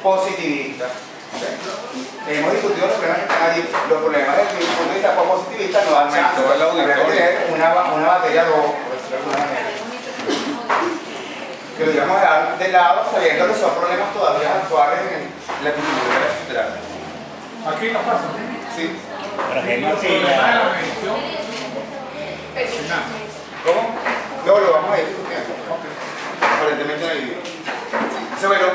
positivista. ¿Okay? Hemos discutido los problemas que están allí. Los problemas desde el punto de vista positivista no dan chance. Habría que tener una batería 2, por decirlo de alguna manera. Que lo íbamos a dejar de lado sabiendo que son problemas todavía actuales en la epistemología de la fisioterapia. Aquí no pasa. Sí. Por ejemplo, si ¿Cómo? No, lo vamos a ir discutiendo. Aparentemente en el video. Entonces, bueno,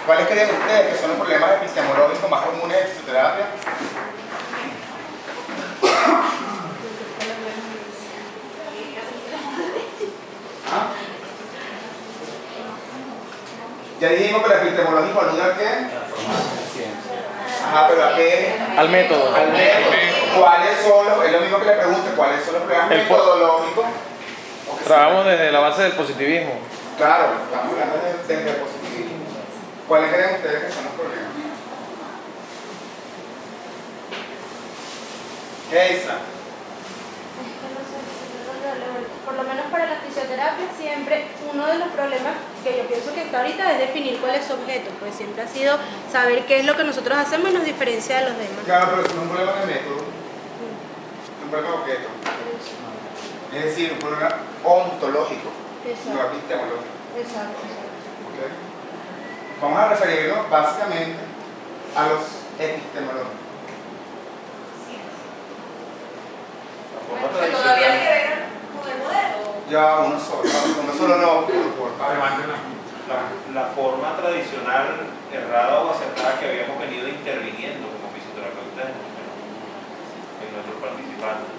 ¿cuáles creen ustedes que son los problemas epistemológicos más comunes de fisioterapia? ¿Ah? Ya dijimos que el epistemológico alude a qué. Ajá, pero ¿a qué? Al método. Al método. ¿Cuáles son los? Es lo mismo que le pregunte, ¿cuáles son los problemas metodológicos? Trabajamos desde la base del positivismo. Claro, estamos hablando desde el positivismo. ¿Cuáles creen ustedes que son los problemas? Esa. Por lo menos para la fisioterapia siempre uno de los problemas que yo pienso que está ahorita es definir cuál es su objeto, pues siempre ha sido saber qué es lo que nosotros hacemos y nos diferencia de los demás. Claro, pero es un problema de método, un problema de objeto. Es decir, un problema ontológico, no epistemológico. Exacto. ¿Okay? Vamos a referirnos básicamente a los epistemológicos. Todavía hay que ver con el modelo. Ya uno solo no, por la forma tradicional errada o acertada que habíamos venido interviniendo como fisioterapeutas en nuestros participantes.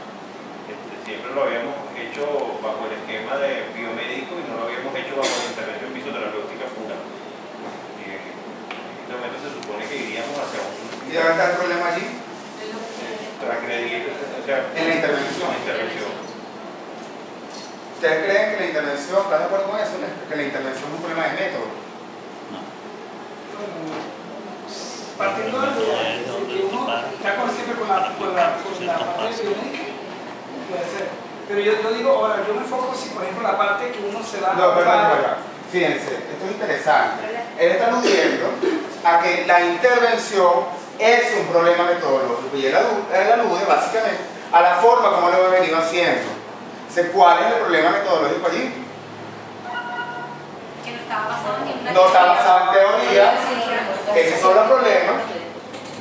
Siempre lo habíamos hecho bajo el esquema de biomédico y no lo habíamos hecho bajo la intervención fisioterapéutica pura. Y en este momento se supone que iríamos hacia un... ¿Y dónde está el problema allí? Transgredir, o sea, en la intervención. ¿Ustedes creen que la intervención, están de acuerdo con eso? Que la intervención es un problema de método. Partiendo de que uno está consciente con la parte biomédica, puede ser. Pero yo digo, ahora, yo me enfoco si, por ejemplo, la parte que uno se va No, perdón. Fíjense, esto es interesante. Él está aludiendo a que la intervención es un problema metodológico y él alude básicamente a la forma como lo he venido haciendo. ¿Cuál es el problema metodológico allí? Que no estaba basado en una No está basado en teoría. Esos son los problemas.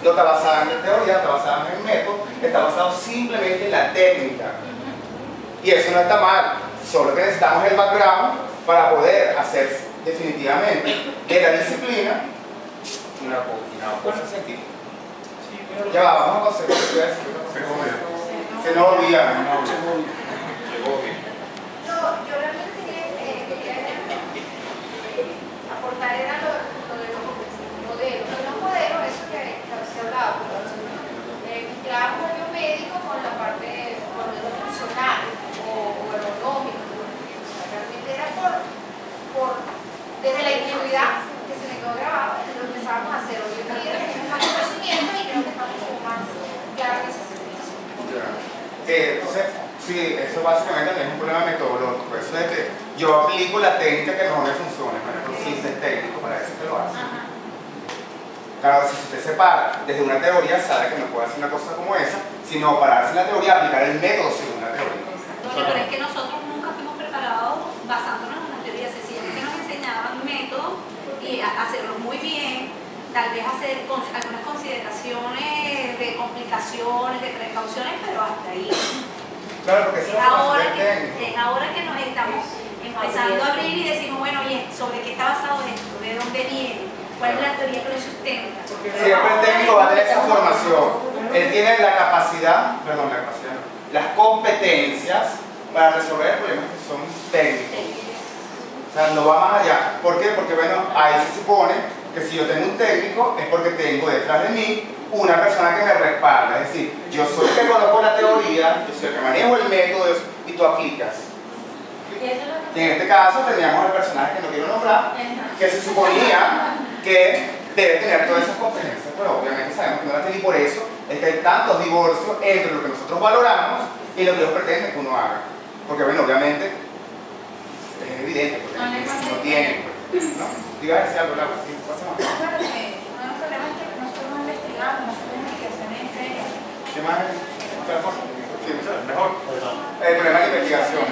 No está basado en teoría, está basado en el método, está basado simplemente en la técnica. Y eso no está mal, solo que necesitamos el background para poder hacer definitivamente de la disciplina una cosa científica. Ya va, vamos a conseguir lo que voy a decir. Se nos olvida. Yo realmente quería aportar era lo de los modelos. Los modelos, eso que se hablaba, mezclamos el biomédico con la parte funcional o ergonómica. Realmente era desde la ingenuidad que se me quedó grabado, lo empezábamos a hacer. Hoy en día tenemos más conocimiento y creo que estamos como más claros en ese servicio. Entonces, sí, eso básicamente es un problema metodológico. Eso es que yo aplico la técnica que mejor me funciona. Por ejemplo, si es técnico, para eso que lo hace. Claro, si usted se para desde una teoría, sabe que no puede hacer una cosa como esa, sino pararse en la teoría, aplicar el método según la teoría. Bueno, pero es que nosotros nunca fuimos preparados basándonos en la teoría. Sencillamente nos enseñaban métodos y a hacerlo muy bien, tal vez hacer algunas consideraciones de complicaciones, de precauciones, pero hasta ahí. Claro, porque Es ahora que nos estamos empezando a abrir y decimos, bueno, bien, ¿sobre qué está basado esto? ¿De dónde viene? ¿Cuál es la teoría que lo sustenta? Siempre el técnico va a tener esa formación. Él tiene la capacidad, las competencias para resolver problemas que son técnicos. O sea, no va más allá. ¿Por qué? Porque, bueno, ahí se supone que si yo tengo un técnico es porque tengo detrás de mí una persona que me respalda. Es decir, yo soy el que conozco la teoría, yo soy el que manejo el método y tú aplicas. Y en este caso teníamos el personaje que no quiero nombrar, que se suponía que debe tener todas esas competencias, pero obviamente sabemos que no las tiene, y por eso es que hay tantos divorcios entre lo que nosotros valoramos y lo que ellos pretenden que uno haga. Porque, bueno, obviamente es evidente, porque no tienen, ¿no? Diga decir algo, Laura, sí, pasa más. Bueno, uno de los problemas es que nosotros no investigamos, no hacemos investigaciones serias. ¿Qué más? ¿Otra cosa? Sí, mejor. El problema de investigación.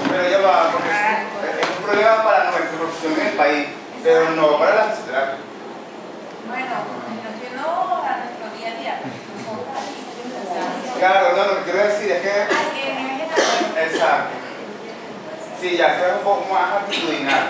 Pero ya va, porque es un problema para nuestra profesión en el país, pero no para la fisioterapia. Bueno, nos llenó a nuestro día a día. Claro, no, lo que quiero decir es que... Ay, que nivel de trabajo. Exacto. Sí, ya esto es un poco más actitudinal.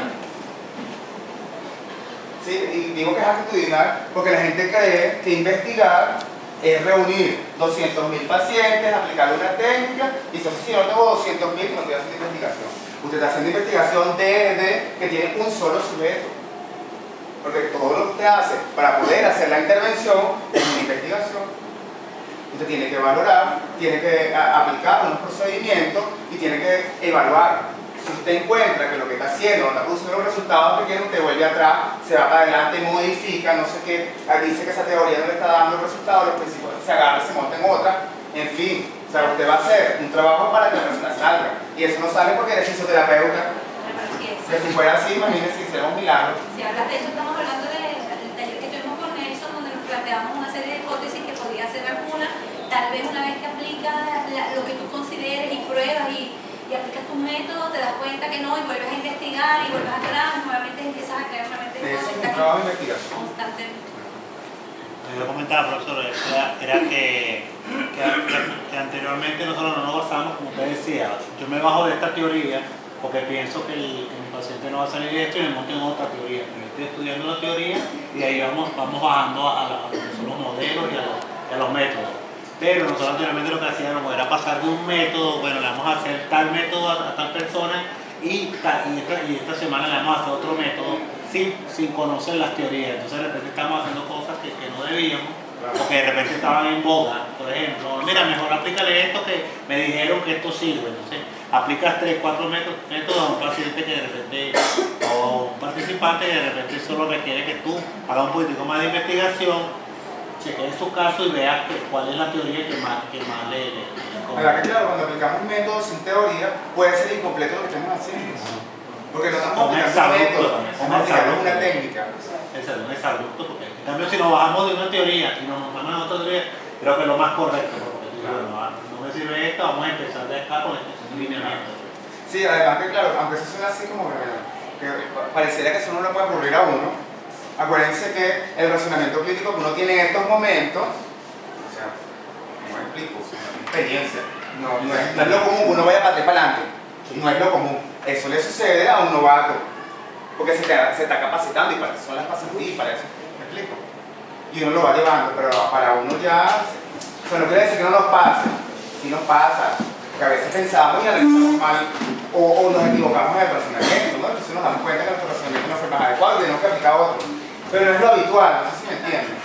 Sí, y digo que es actitudinal porque la gente cree que investigar es reunir 200.000 pacientes, aplicarle una técnica y entonces si no tengo 200.000 no estoy haciendo investigación. Usted está haciendo investigación desde que tiene un solo sujeto. Porque todo lo que usted hace para poder hacer la intervención es una investigación. Usted tiene que valorar, tiene que aplicar unos procedimientos y tiene que evaluar. Si usted encuentra que lo que está haciendo no está produciendo los resultados que quiere, usted vuelve atrás, se va para adelante, modifica, no sé qué, dice que esa teoría no le está dando el resultado, los principios se agarra, se monta en otra, en fin. O sea, usted va a hacer un trabajo para que la persona salga. Y eso no sale porque eres fisioterapeuta. Que si fuera así, imagínense si hiciera un milagro. Si hablas de eso, estamos hablando del taller que tuvimos con Nelson, donde nos planteamos una serie de hipótesis que podría ser alguna, tal vez una vez que aplicas lo que tú consideres y pruebas y aplicas tu método, te das cuenta que no, y vuelves a investigar y vuelves atrás, nuevamente empiezas a crear nuevamente Eso es un trabajo de investigación. constantemente. Yo comentaba, profesor, era que anteriormente nosotros no nos basábamos, como usted decía, yo me bajo de esta teoría porque pienso que mi paciente no va a salir de esto y me monto en otra teoría. Yo estoy estudiando la teoría y ahí vamos bajando a lo que son los modelos y a los métodos. Pero nosotros anteriormente lo que hacíamos era pasar de un método, bueno, le vamos a hacer tal método a tal persona y esta semana le vamos a hacer otro método sin conocer las teorías. Entonces de repente estamos haciendo cosas que no debíamos, porque de repente estaban en boga. Por ejemplo, mira, mejor aplícale esto que me dijeron que esto sirve. Entonces aplicas 3, 4 métodos a un paciente que de repente, o un participante que de repente solo requiere que tú hagas un poquitico más de investigación, chequee su caso y vea cuál es la teoría que más le ¿Verdad que claro, cuando aplicamos métodos sin teoría puede ser incompleto lo que estamos haciendo? Porque no estamos aplicando métodos, estamos aplicando una técnica. Es un exabrupto, porque en cambio si nos bajamos de una teoría y nos vamos a otra teoría, creo que es lo más correcto, porque no me sirve esta, vamos a empezar de acá con este lineamiento. Sí, además que claro, aunque eso suena así como que pareciera que eso no le puede ocurrir a uno, acuérdense que el razonamiento crítico que uno tiene en estos momentos, o sea, ¿cómo explico? Es una experiencia, no es lo común que uno vaya para atrás para adelante, no es lo común. Eso le sucede a un novato, porque se está capacitando y para eso son las pasantías, para eso, ¿me explico? Y uno lo va llevando, pero para uno ya, o sea, no quiere decir que no nos pase, sí nos pasa, porque a veces pensamos y analizamos mal, o nos equivocamos en el razonamiento, ¿no? Entonces nos damos cuenta que nuestro razonamiento no fue más adecuado y tenemos que aplicar otro. Pero no es lo habitual, no sé si me entienden.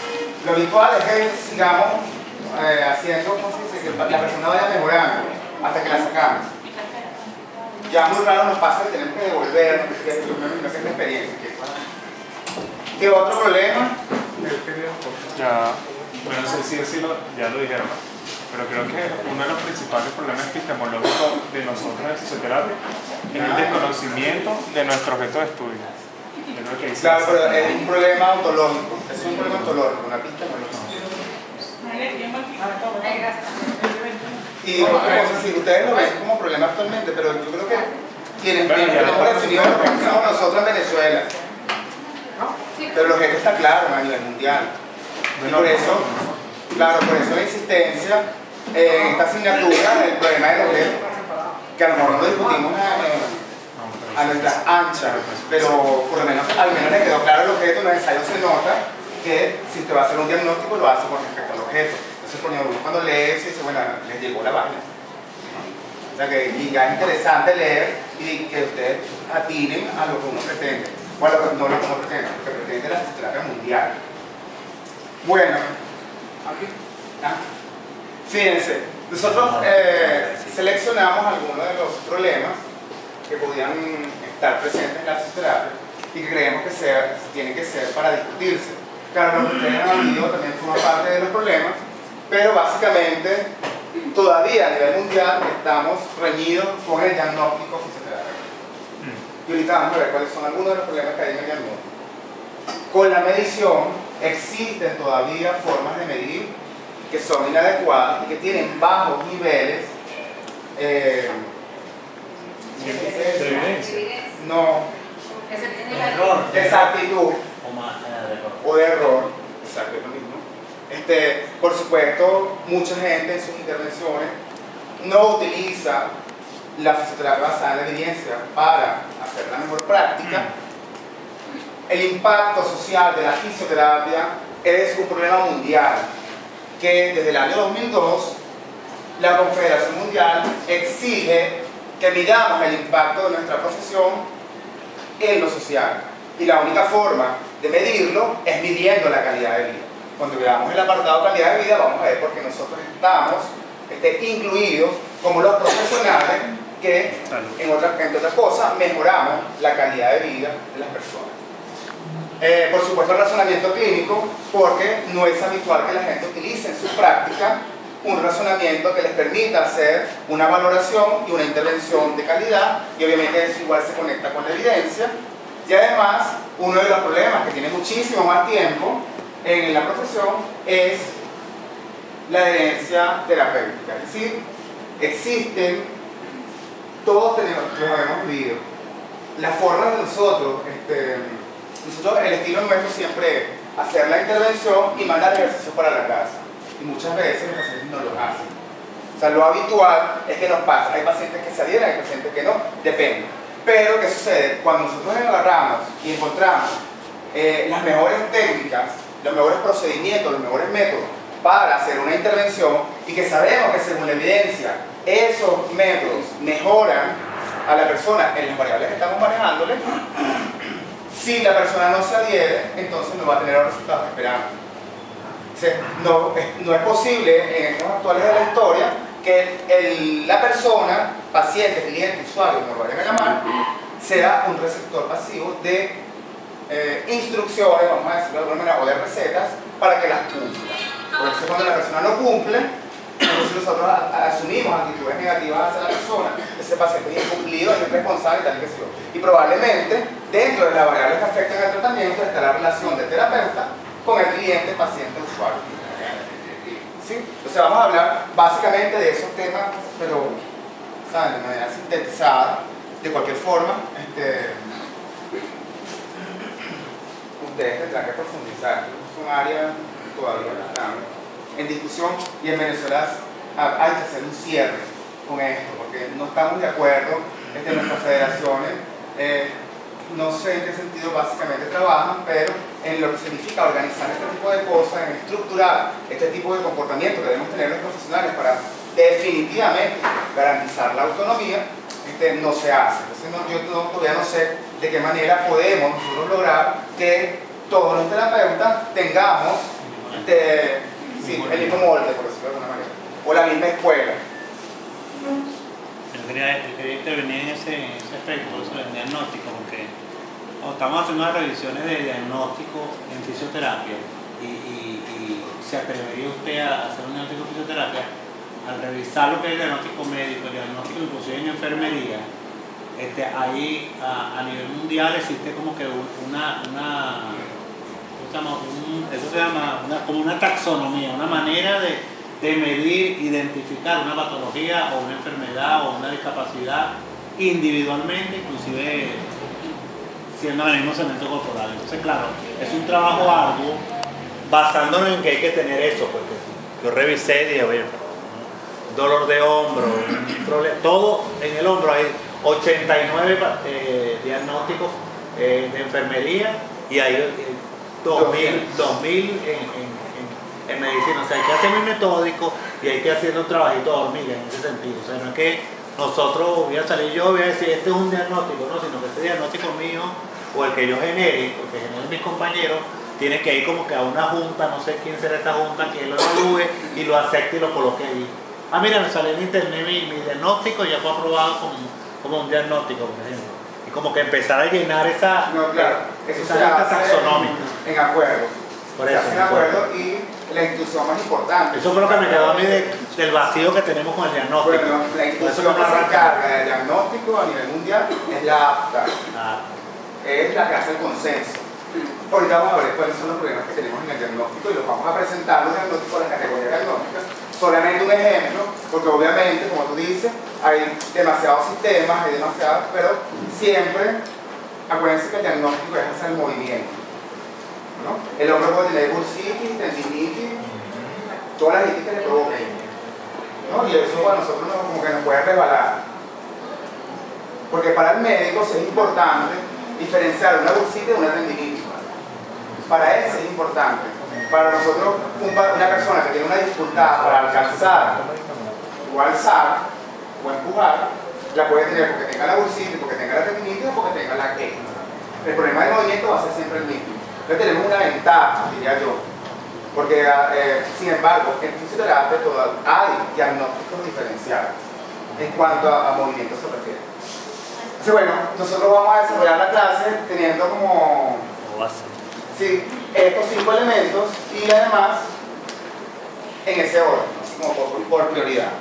Lo habitual es que sigamos haciendo, ¿cómo se dice? Que la persona vaya mejorando hasta que la sacamos. Ya muy raro nos pasa que tenemos que devolver, que es la experiencia. ¿Qué otro problema? Ya, bueno, no sé si decirlo, ya lo dijeron, pero creo que uno de los principales problemas epistemológicos de nosotros en fisioterapia es el desconocimiento de nuestro objeto de estudio. Claro, pero es un problema ontológico, es un problema ontológico, una epistemológica. Y otra cosa, si ustedes lo ven como problema actualmente, pero yo creo que quienes tenemos definido lo que somos nosotros en Venezuela. Pero el objeto está claro a nivel mundial. Y por eso, claro, por eso la insistencia en esta asignatura del problema del objeto, que a lo mejor no discutimos a nuestras anchas, pero por lo menos al menos le quedó claro el objeto. En los ensayos se nota que si usted va a hacer un diagnóstico lo hace con respecto al objeto. Entonces cuando lee se dice, bueno, les llegó la vaina. O sea que ya es interesante leer y que ustedes atinen a lo que uno pretende. Bueno, no lo que uno pretende, lo que pretende la fisioterapia mundial. Bueno, fíjense, nosotros seleccionamos algunos de los problemas que podían estar presentes en la fisioterapia y que creemos que tienen que ser para discutirse. Claro, lo que ustedes han habido también forma parte de los problemas, pero básicamente todavía a nivel mundial estamos reñidos con el diagnóstico fisioterapéutico. y ahorita vamos a ver cuáles son algunos de los problemas que hay en el diagnóstico. Con la medición existen todavía formas de medir que son inadecuadas y que tienen bajos niveles de evidencia. no, Error. de exactitud O más de error. o de error. Exacto, es lo mismo. Por supuesto, mucha gente en sus intervenciones no utiliza la fisioterapia basada en la evidencia para hacer la mejor práctica. El impacto social de la fisioterapia es un problema mundial que desde el año 2002 la Confederación Mundial exige que midamos el impacto de nuestra profesión en lo social. Y la única forma de medirlo es midiendo la calidad de vida. Cuando veamos el apartado calidad de vida, vamos a ver por qué nosotros estamos incluidos como los profesionales que, entre otras cosas, mejoramos la calidad de vida de las personas. Por supuesto, el razonamiento clínico, porque no es habitual que la gente utilice en su práctica un razonamiento que les permita hacer una valoración y una intervención de calidad, y obviamente eso igual se conecta con la evidencia. Y además, uno de los problemas que tiene muchísimo más tiempo en la profesión es la herencia terapéutica. Es decir, existen, todos los hemos vivido, las formas de nosotros, el estilo nuestro siempre es hacer la intervención y mandar ejercicios para la casa. Y muchas veces los pacientes no lo hacen. O sea, lo habitual es que nos pasa. Hay pacientes que se adhieren, hay pacientes que no, depende. Pero, ¿qué sucede? Cuando nosotros agarramos y encontramos las mejores técnicas, los mejores procedimientos, los mejores métodos para hacer una intervención y que sabemos que según la evidencia esos métodos mejoran a la persona en las variables que estamos manejándole, si la persona no se adhiere, entonces no va a tener los resultados que esperamos. No es posible en estos actuales de la historia que la persona, paciente, cliente, usuario, como lo vayan a llamar, sea un receptor pasivo de instrucciones, vamos a decirlo de alguna manera, o de recetas para que las cumpla. Por eso cuando la persona no cumple, entonces nosotros asumimos actitudes negativas hacia la persona, ese paciente es incumplido, es irresponsable, tal y que sea. Y probablemente dentro de las variables que afectan al tratamiento está la relación del terapeuta con el cliente, paciente, usuario. ¿Sí? Entonces vamos a hablar básicamente de esos temas, pero ¿saben? De manera sintetizada, de cualquier forma. Ustedes tendrán que profundizar, es un área que todavía no están en discusión y en Venezuela hay que hacer un cierre con esto, porque no estamos de acuerdo en nuestras federaciones. No sé en qué sentido básicamente trabajan, pero en lo que significa organizar este tipo de cosas, en estructurar este tipo de comportamiento que debemos tener los profesionales para definitivamente garantizar la autonomía, no se hace. Entonces yo todavía no sé de qué manera podemos nosotros lograr que todos los terapeutas tengamos el mismo molde, por decirlo de alguna manera, o la misma escuela. Yo quería intervenir en ese aspecto, sobre el diagnóstico, porque estamos haciendo unas revisiones de diagnóstico en fisioterapia y se atrevería usted a hacer un diagnóstico de fisioterapia. Al revisar lo que es el diagnóstico médico, el diagnóstico inclusive en enfermería, ahí a nivel mundial existe como que como una taxonomía, una manera de medir, identificar una patología o una enfermedad o una discapacidad individualmente, inclusive siendo en el mismo segmento corporal. Entonces, claro, es un trabajo arduo basándonos en que hay que tener eso, porque yo revisé y dije, oye, dolor de hombro, todo en el hombro, hay 89 diagnósticos de enfermería y hay 2000 en medicina. O sea, hay que hacer muy metódico y hay que hacer un trabajito de hormiga en ese sentido. O sea, no es que nosotros voy a salir yo voy a decir este es un diagnóstico, no, sino que este diagnóstico mío o el que yo genere, o que generen mis compañeros, tiene que ir como que a una junta, no sé quién será esta junta, que lo evalúe y lo acepte y lo coloque ahí. Ah, mira, me salió en internet mi diagnóstico y ya fue aprobado como un diagnóstico, por ejemplo. Y como que empezar a llenar esa lista taxonómica. En acuerdo. Por eso. En acuerdo y la institución más importante. Eso fue lo que me quedó a mí del vacío que tenemos con el diagnóstico. Bueno, la institución que se encarga del diagnóstico a nivel mundial es la APTA. es la que hace el consenso. Ahorita vamos a ver cuáles son los problemas que tenemos en el diagnóstico y los vamos a presentar los diagnósticos, las categorías diagnósticas. Solamente un ejemplo, porque obviamente, como tú dices, hay demasiados sistemas, hay demasiados, pero siempre, acuérdense que el diagnóstico es hacer el movimiento, ¿no? El hombre puede tener bursitis, tendinitis, todas las itis que le provoquen, ¿no? Y eso para nosotros como que nos puede resbalar. Porque para el médico sí es importante diferenciar una bursitis de una tendinitis. Para él sí es importante. Para nosotros, una persona que tiene una dificultad para alcanzar o alzar o empujar, la puede tener porque tenga la bursitis, porque tenga la tendinitis o porque tenga la queja. El problema del movimiento va a ser siempre el mismo. Entonces tenemos una ventaja, diría yo. Porque, sin embargo, en fisioterapia hay diagnósticos diferenciados en cuanto a movimiento se refiere. Entonces, bueno, nosotros vamos a desarrollar la clase teniendo como sí, estos 5 elementos y además en ese orden, como por prioridad.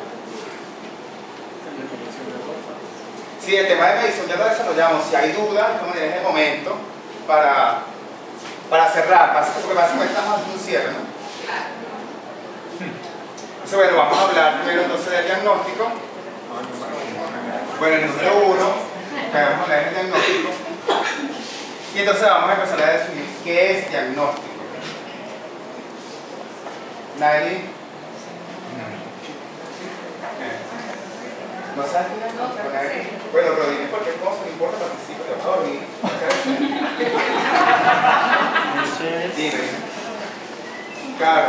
Sí, el tema de medición ya lo desarrollamos. Si hay dudas, es el momento para cerrar, porque básicamente estamos haciendo un cierre, ¿no? Entonces, bueno, vamos a hablar primero entonces del diagnóstico. Bueno, el número 1, que vamos a hablar del diagnóstico. Y entonces vamos a empezar a definir qué es diagnóstico. ¿Nadie? ¿No sabes qué es diagnóstico? Bueno, pero dime cualquier cosa, no importa, participa, te vas a dormir. Dime. Claro.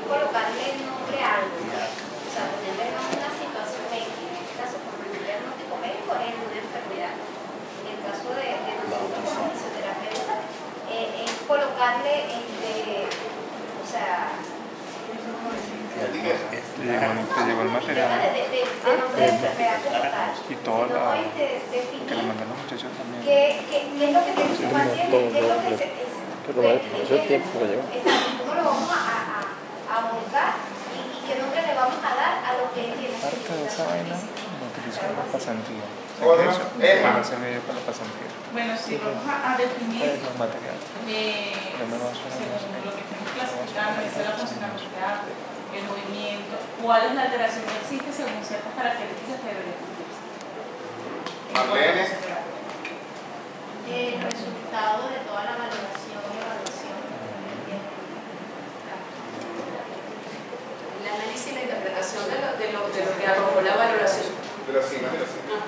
Colocarle el nombre a algo, o sea, ponerle una situación X, en este caso como el diagnóstico médico es una enfermedad. En el caso de nosotros como fisioterapeutas, es colocarle o sea, te llegó el material de nombre de enfermedad como tal, y todo sino la definir que le mandan los muchachos también. qué es lo que tiene su paciente, qué es lo que cómo lo vamos a abordar y qué nombre le vamos a dar a lo que él tiene. Parte de esa vaina lo utilizan las pasantías. Bueno, sí, vamos a definir los materiales. según lo que estemos clasificando, es la funcionalidad, el movimiento, cuál es la alteración que existe según ciertas características que deberían cumplirse. El resultado de toda la valoración y evaluación. El análisis y la interpretación de lo que arrojó la valoración. De los signos, de los signos.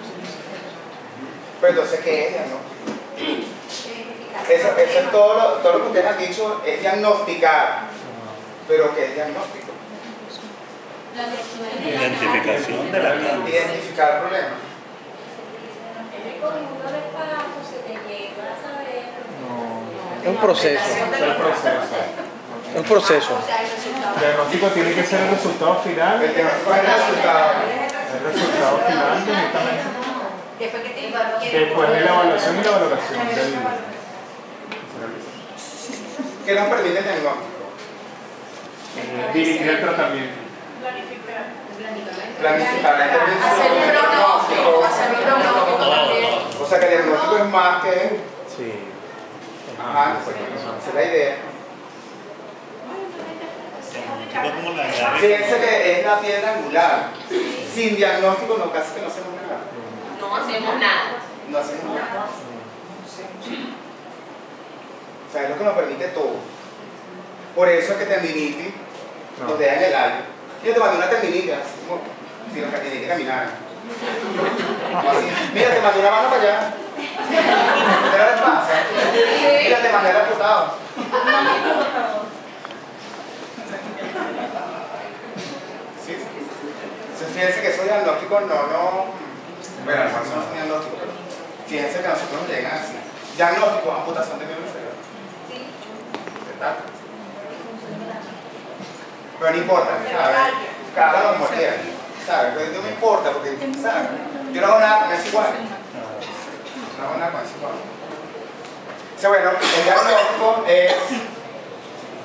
Pero entonces, ¿qué es diagnóstico? Eso es todo lo que ustedes han dicho, es diagnosticar. Pero ¿qué es diagnóstico? Identificación de la causa. Identificar el problema. Es un proceso. Un proceso. El diagnóstico tiene que ser el resultado final. El diagnóstico es el resultado. El resultado final después de la evaluación y la valoración del. ¿Qué nos permite el diagnóstico? Dirigir el tratamiento. Planificar la intervención. Hacer un pronóstico. O sea que el diagnóstico es más que. Sí. Ajá, esa es la idea. Fíjense que es la piedra angular. Sin diagnóstico casi que no hacemos nada. No hacemos nada. No hacemos nada. O sea, es lo que nos permite todo. Por eso es que tendinitis nos deja en el aire. Yo te mandé una tendinitis, así como si los tendinitis caminaran. Así. Mira, te mandé una mano para allá. ¿Qué les pasa? Mira, te mandé el amputado. Sí. Entonces, fíjense que esos diagnósticos bueno, no son diagnósticos, pero fíjense que a nosotros nos llegan así. Diagnóstico, amputación de miembro inferior. Pero no importa, ¿sabes? Cada uno mordea, ¿sabes? Pero no me importa porque, ¿sabes? Yo no hago nada con eso igual. No hago nada con eso igual. O sea, bueno, el diagnóstico es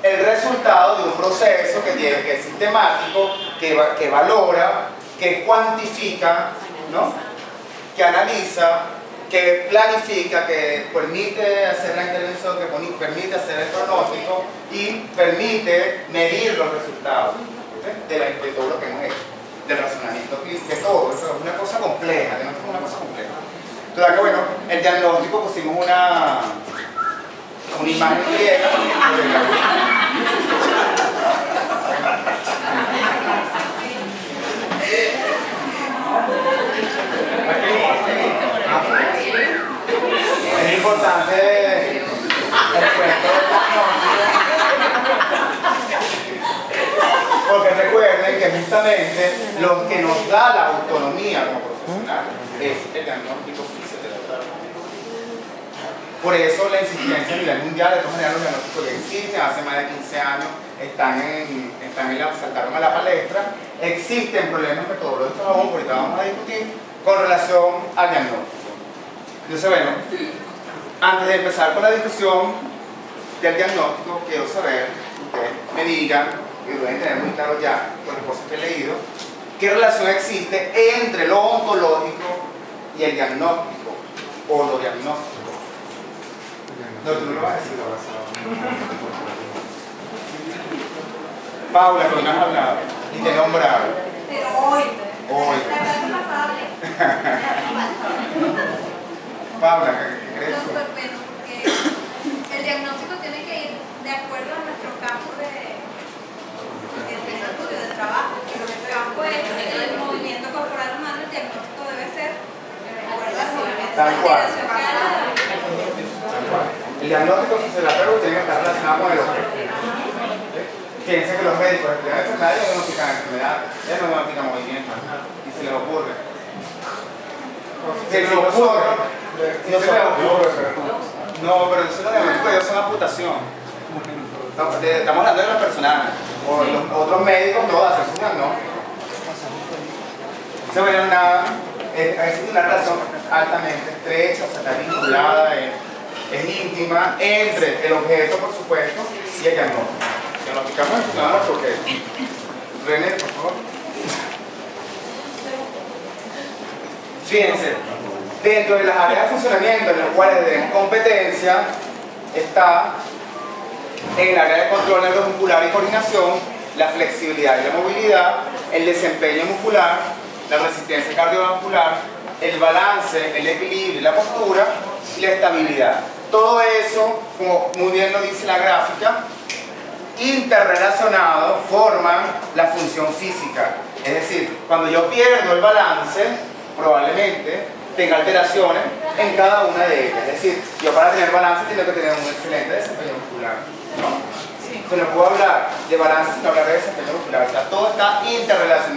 el resultado de un proceso que es sistemático, que valora, que cuantifica, ¿no? que analiza, que planifica, que permite hacer la intervención, que permite hacer el pronóstico y permite medir los resultados de todo lo que hemos hecho, del razonamiento clínico, de todo. Eso es una cosa compleja, tenemos una cosa compleja. Entonces, que bueno, el diagnóstico pusimos una imagen griega. Es importante el cuento del diagnóstico, porque recuerden que justamente lo que nos da la autonomía como profesional es el diagnóstico fisioterapéutico. Por eso la insistencia a nivel mundial, de todas maneras los diagnósticos ya existen, hace más de 15 años saltaron a la palestra. Existen problemas metodológicos aún, ahorita vamos a discutir, con relación al diagnóstico. Entonces, bueno, antes de empezar con la discusión del diagnóstico, quiero saber, ustedes me digan, y lo deben tener muy claro ya con las cosas que he leído, qué relación existe entre lo ontológico y el diagnóstico, o lo diagnóstico. No, tú no lo vas a decir, lo vas a Paula, que no has hablado y te he nombrado. Pero hoy. Paula, ¿qué crees tú? Porque el diagnóstico tiene que ir de acuerdo a nuestro campo de estudio, de trabajo. Y nuestro campo es el movimiento corporal humano, el diagnóstico debe ser de acuerdo al movimiento. Tal cual. El diagnóstico fisioterapéutico tiene que estar relacionado con el objeto. Fíjense que los médicos estudian enfermedades y diagnostican enfermedades, ellos no diagnostican movimientos, y se les ocurre. Se les ocurre. No, pero eso los diagnósticos ellos son amputación. Estamos hablando de los personajes. O los otros médicos no hacen su diagnóstico. Se ve existe una relación altamente estrecha, o sea, está vinculada, es íntima entre el objeto, por supuesto, y el diagnóstico. Diagnosticamos funcionando nuestro objeto. René, por favor. Fíjense, dentro de las áreas de funcionamiento en las cuales tenemos competencia está en el área de control neuromuscular y coordinación, la flexibilidad y la movilidad, el desempeño muscular, la resistencia cardiovascular, el balance, el equilibrio y la postura y la estabilidad. Todo eso, como muy bien lo dice la gráfica, interrelacionados forman la función física. Es decir, cuando yo pierdo el balance, probablemente tenga alteraciones en cada una de ellas. Es decir, yo para tener balance tengo que tener un excelente desempeño muscular, ¿no? Sí. No puedo hablar de balance sin hablar de desempeño muscular. O sea, todo está interrelacionado.